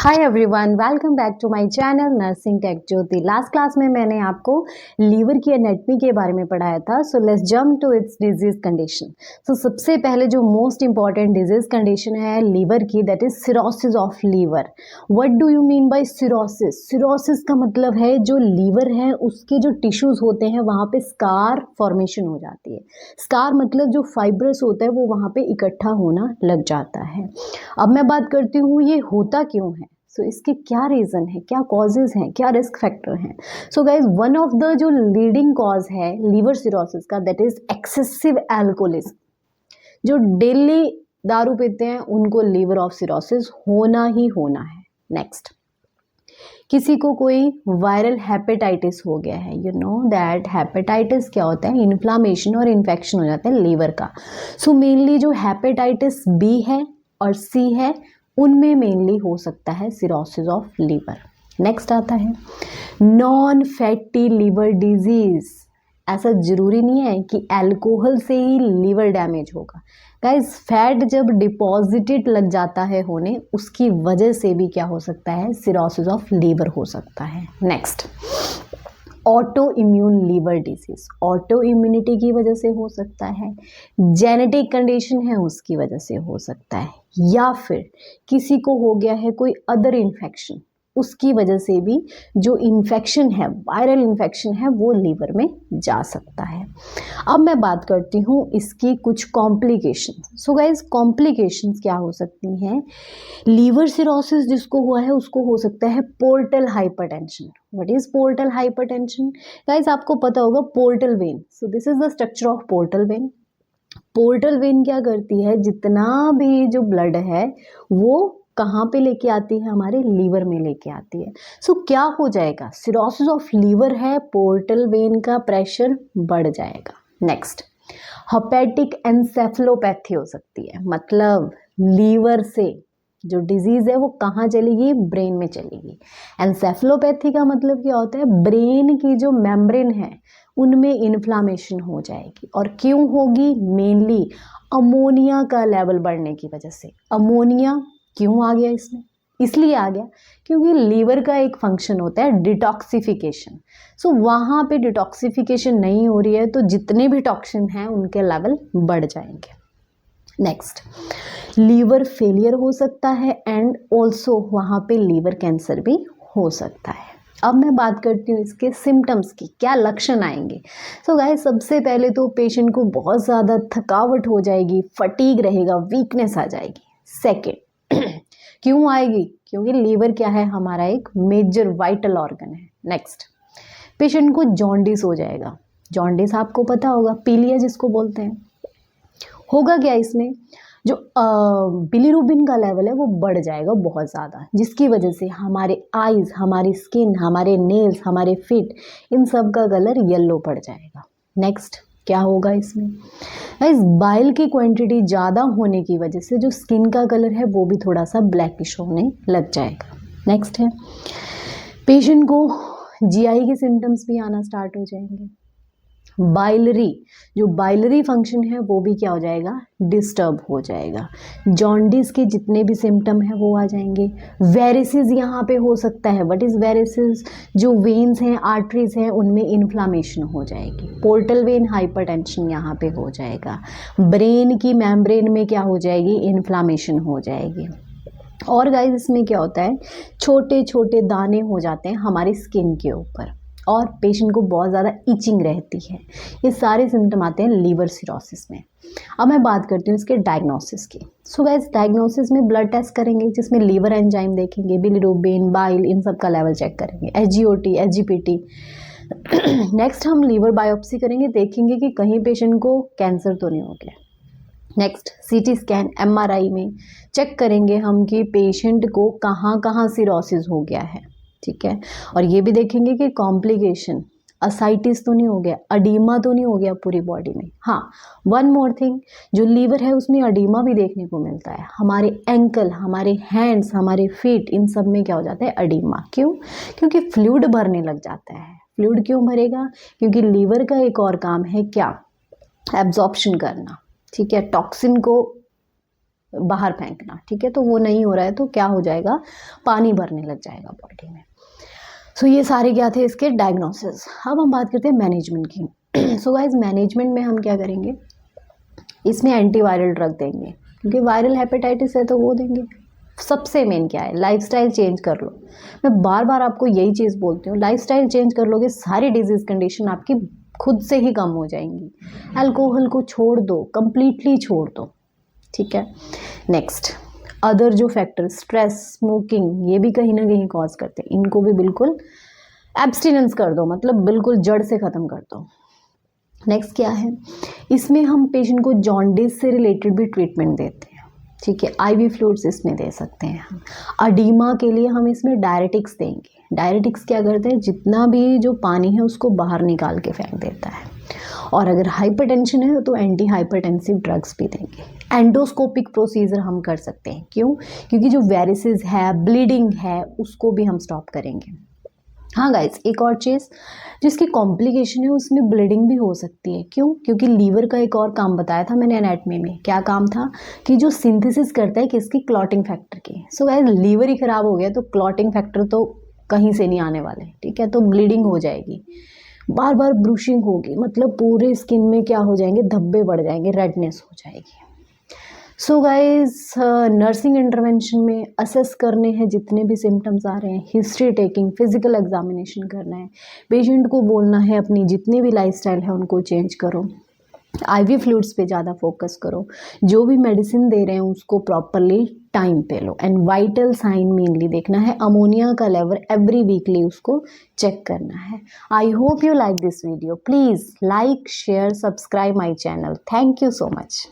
Hi everyone, welcome back to my channel nursing tech Jyoti. Last class में मैंने आपको liver की एनाटमी के बारे में पढ़ाया था। So let's jump to its disease condition. So सबसे पहले जो मोस्ट इंपॉर्टेंट डिजीज कंडीशन है लीवर की, that is cirrhosis of liver. What do you mean by cirrhosis? Cirrhosis का मतलब है जो लीवर है उसके जो टिश्यूज होते हैं वहाँ पे स्कार फॉर्मेशन हो जाती है। स्कार मतलब जो फाइब्रस होता है वो वहाँ पे इकट्ठा होना लग जाता है। अब मैं बात करती हूँ ये होता क्यों है। सो इसके क्या रीज़न है, क्या कॉजेज हैं, क्या रिस्क फैक्टर हैं। So guys, one of the जो लीडिंग कॉज है लीवर सिरोसिस का, दैट इज एक्सेसिव अल्कोहलिज्म। जो डेली दारू पीते हैं उनको लीवर ऑफ सिरोसिस होना ही होना है। नेक्स्ट, किसी को कोई वायरल हेपेटाइटिस हो गया है। यू नो दैट हेपेटाइटिस क्या होता है? इन्फ्लामेशन और इन्फेक्शन हो जाता है लीवर का। सो मेनली जो हेपेटाइटिस बी है और सी है उनमें मेनली हो सकता है सिरोसिस ऑफ लीवर। नेक्स्ट आता है नॉन फैटी लीवर डिजीज। ऐसा जरूरी नहीं है कि अल्कोहल से ही लीवर डैमेज होगा। गाइस, फैट जब डिपॉजिटेड लग जाता है होने, उसकी वजह से भी क्या हो सकता है? सिरोसिस ऑफ लीवर हो सकता है। Next, autoimmune liver disease. Autoimmunity की वजह से हो सकता है, जेनेटिक कंडीशन है उसकी वजह से हो सकता है, या फिर किसी को हो गया है कोई अदर इन्फेक्शन, उसकी वजह से भी जो इन्फेक्शन है, वायरल इन्फेक्शन है, वो लीवर में जा सकता है। अब मैं बात करती हूँ इसकी कुछ कॉम्प्लिकेशन। सो गाइज, कॉम्प्लिकेशंस क्या हो सकती हैं? लीवर सिरोसिस जिसको हुआ है उसको हो सकता है portal hypertension. What is portal hypertension? Guys, आपको पता होगा portal vein. So this is the structure of portal vein. Portal vein क्या करती है? जितना भी जो ब्लड है वो कहाँ पे लेके आती है? हमारे लीवर में लेके आती है। सो क्या हो जाएगा? सिरोसिस ऑफ लीवर है, पोर्टल वेन का प्रेशर बढ़ जाएगा। नेक्स्ट, हेपेटिक एन्सेफेलोपैथी हो सकती है। मतलब लीवर से जो डिजीज है वो कहाँ चलेगी? ब्रेन में चलेगी। एन्सेफेलोपैथी का मतलब क्या होता है? ब्रेन की जो मेम्ब्रेन है उनमें इन्फ्लामेशन हो जाएगी। और क्यों होगी? मेनली अमोनिया का लेवल बढ़ने की वजह से। अमोनिया क्यों आ गया इसमें? इसलिए आ गया क्योंकि लीवर का एक फंक्शन होता है डिटॉक्सिफिकेशन। सो वहाँ पे डिटॉक्सिफिकेशन नहीं हो रही है तो जितने भी टॉक्सिन हैं उनके लेवल बढ़ जाएंगे। नेक्स्ट, लीवर फेलियर हो सकता है एंड ऑल्सो वहाँ पे लीवर कैंसर भी हो सकता है। अब मैं बात करती हूँ इसके सिम्टम्स की, क्या लक्षण आएंगे। सो गाइस, सबसे पहले तो पेशेंट को बहुत ज़्यादा थकावट हो जाएगी, फटीग रहेगा, वीकनेस आ जाएगी। सेकेंड, क्यों आएगी? क्योंकि लीवर क्या है? हमारा एक मेजर वाइटल ऑर्गन है। नेक्स्ट, पेशेंट को जॉन्डिस हो जाएगा। जॉन्डिस आपको पता होगा, पीलिया जिसको बोलते हैं। होगा क्या इसमें? जो बिलीरुबिन का लेवल है वो बढ़ जाएगा बहुत ज़्यादा, जिसकी वजह से हमारे आईज, हमारी स्किन, हमारे नेल्स, हमारे फिट, इन सब का कलर येलो पड़ जाएगा। नेक्स्ट, क्या होगा इसमें? इस बाइल की क्वांटिटी ज़्यादा होने की वजह से जो स्किन का कलर है वो भी थोड़ा सा ब्लैकिश होने लग जाएगा। नेक्स्ट है, पेशेंट को जीआई के सिम्टम्स भी आना स्टार्ट हो जाएंगे। बाइलरी, जो बाइलरी फंक्शन है वो भी क्या हो जाएगा? डिस्टर्ब हो जाएगा। जॉन्डिस के जितने भी सिम्टम है वो आ जाएंगे। वेरिसेस यहाँ पे हो सकता है। What is varices? जो वेन्स हैं, आर्टरीज हैं, उनमें इन्फ्लामेशन हो जाएगी। पोर्टल वेन हाइपरटेंशन यहाँ पे हो जाएगा। ब्रेन की मेम्ब्रेन में क्या हो जाएगी? इन्फ्लामेशन हो जाएगी। और गाइस, इसमें क्या होता है? छोटे छोटे दाने हो जाते हैं हमारी स्किन के ऊपर और पेशेंट को बहुत ज़्यादा इचिंग रहती है। ये सारे सिम्टम आते हैं लीवर सिरोसिस में। अब मैं बात करती हूँ इसके डायग्नोसिस की। सो गाइस, डायग्नोसिस में ब्लड टेस्ट करेंगे जिसमें लीवर एंजाइम देखेंगे, बिलिरुबिन, बाइल, इन सब का लेवल चेक करेंगे, एसजीओटी, एसजीपीटी। नेक्स्ट, हम लीवर बायोप्सी करेंगे, देखेंगे कि कहीं पेशेंट को कैंसर तो नहीं हो गया। नेक्स्ट, सीटी स्कैन, एमआरआई में चेक करेंगे हम कि पेशेंट को कहाँ कहाँ सिरोसिस हो गया है। ठीक है, और ये भी देखेंगे कि कॉम्प्लिकेशन, असाइटिस तो नहीं हो गया, अडीमा तो नहीं हो गया पूरी बॉडी में। हाँ, वन मोर थिंग, जो लीवर है उसमें अडीमा भी देखने को मिलता है। हमारे एंकल, हमारे हैंड्स, हमारे फीट, इन सब में क्या हो जाता है? अडीमा। क्यों? क्योंकि फ्लूइड भरने लग जाता है। फ्लूइड क्यों भरेगा? क्योंकि लीवर का एक और काम है क्या? एब्जॉर्प्शन करना। ठीक है, टॉक्सिन को बाहर फेंकना, ठीक है। तो वो नहीं हो रहा है तो क्या हो जाएगा, पानी भरने लग जाएगा बॉडी में। सो ये सारे क्या थे इसके डायग्नोसिस। अब हम बात करते हैं मैनेजमेंट की। सो गाइज मैनेजमेंट में हम क्या करेंगे, इसमें एंटीवायरल ड्रग देंगे, क्योंकि वायरल हेपेटाइटिस है तो वो देंगे। सबसे मेन क्या है, लाइफस्टाइल चेंज कर लो। मैं बार बार आपको यही चीज़ बोलती हूँ, लाइफस्टाइल चेंज कर लोगे सारी डिजीज़ कंडीशन आपकी खुद से ही कम हो जाएंगी। अल्कोहल को छोड़ दो, कंप्लीटली छोड़ दो, ठीक है। नेक्स्ट, अदर जो फैक्टर, स्ट्रेस, स्मोकिंग, ये भी कहीं ना कहीं कॉज करते हैं, इनको भी बिल्कुल एब्सटिनेंस कर दो, मतलब बिल्कुल जड़ से ख़त्म कर दो। नेक्स्ट क्या है, इसमें हम पेशेंट को जॉन्डिस से रिलेटेड भी ट्रीटमेंट देते हैं, ठीक है। आईवी फ्लूइड्स इसमें दे सकते हैं हम। अडीमा के लिए हम इसमें डायरेटिक्स देंगे। डायरेटिक्स क्या करते हैं, जितना भी जो पानी है उसको बाहर निकाल के फेंक देता है। और अगर हाइपरटेंशन है तो एंटी हाइपरटेंसिव ड्रग्स भी देंगे। एंडोस्कोपिक प्रोसीजर हम कर सकते हैं, क्यों, क्योंकि जो वेरिसेस है, ब्लीडिंग है, उसको भी हम स्टॉप करेंगे। हाँ गाइस, एक और चीज़ जिसकी कॉम्प्लिकेशन है, उसमें ब्लीडिंग भी हो सकती है, क्यों, क्योंकि लीवर का एक और काम बताया था मैंने एनाटमी में। क्या काम था, कि जो सिंथेसिस करता है किसकी, क्लॉटिंग फैक्टर की। सो गाइस लीवर ही खराब हो गया तो क्लॉटिंग फैक्टर तो कहीं से नहीं आने वाले, ठीक है। तो ब्लीडिंग हो जाएगी, बार बार ब्रूशिंग होगी, मतलब पूरे स्किन में क्या हो जाएंगे, धब्बे बढ़ जाएंगे, रेडनेस हो जाएगी। सो गाइज नर्सिंग इंटरवेंशन में असेस करने हैं जितने भी सिम्टम्स आ रहे हैं, हिस्ट्री टेकिंग, फिजिकल एग्जामिनेशन करना है, पेशेंट को बोलना है अपनी जितनी भी लाइफस्टाइल है उनको चेंज करो, आईवी फ्लूइड्स पे ज़्यादा फोकस करो, जो भी मेडिसिन दे रहे हैं उसको प्रॉपरली टाइम पे लो, एंड वाइटल साइन मेनली देखना है, अमोनिया का लेवल एवरी वीकली उसको चेक करना है। I hope you like this video, please like, share, subscribe my channel. Thank you so much.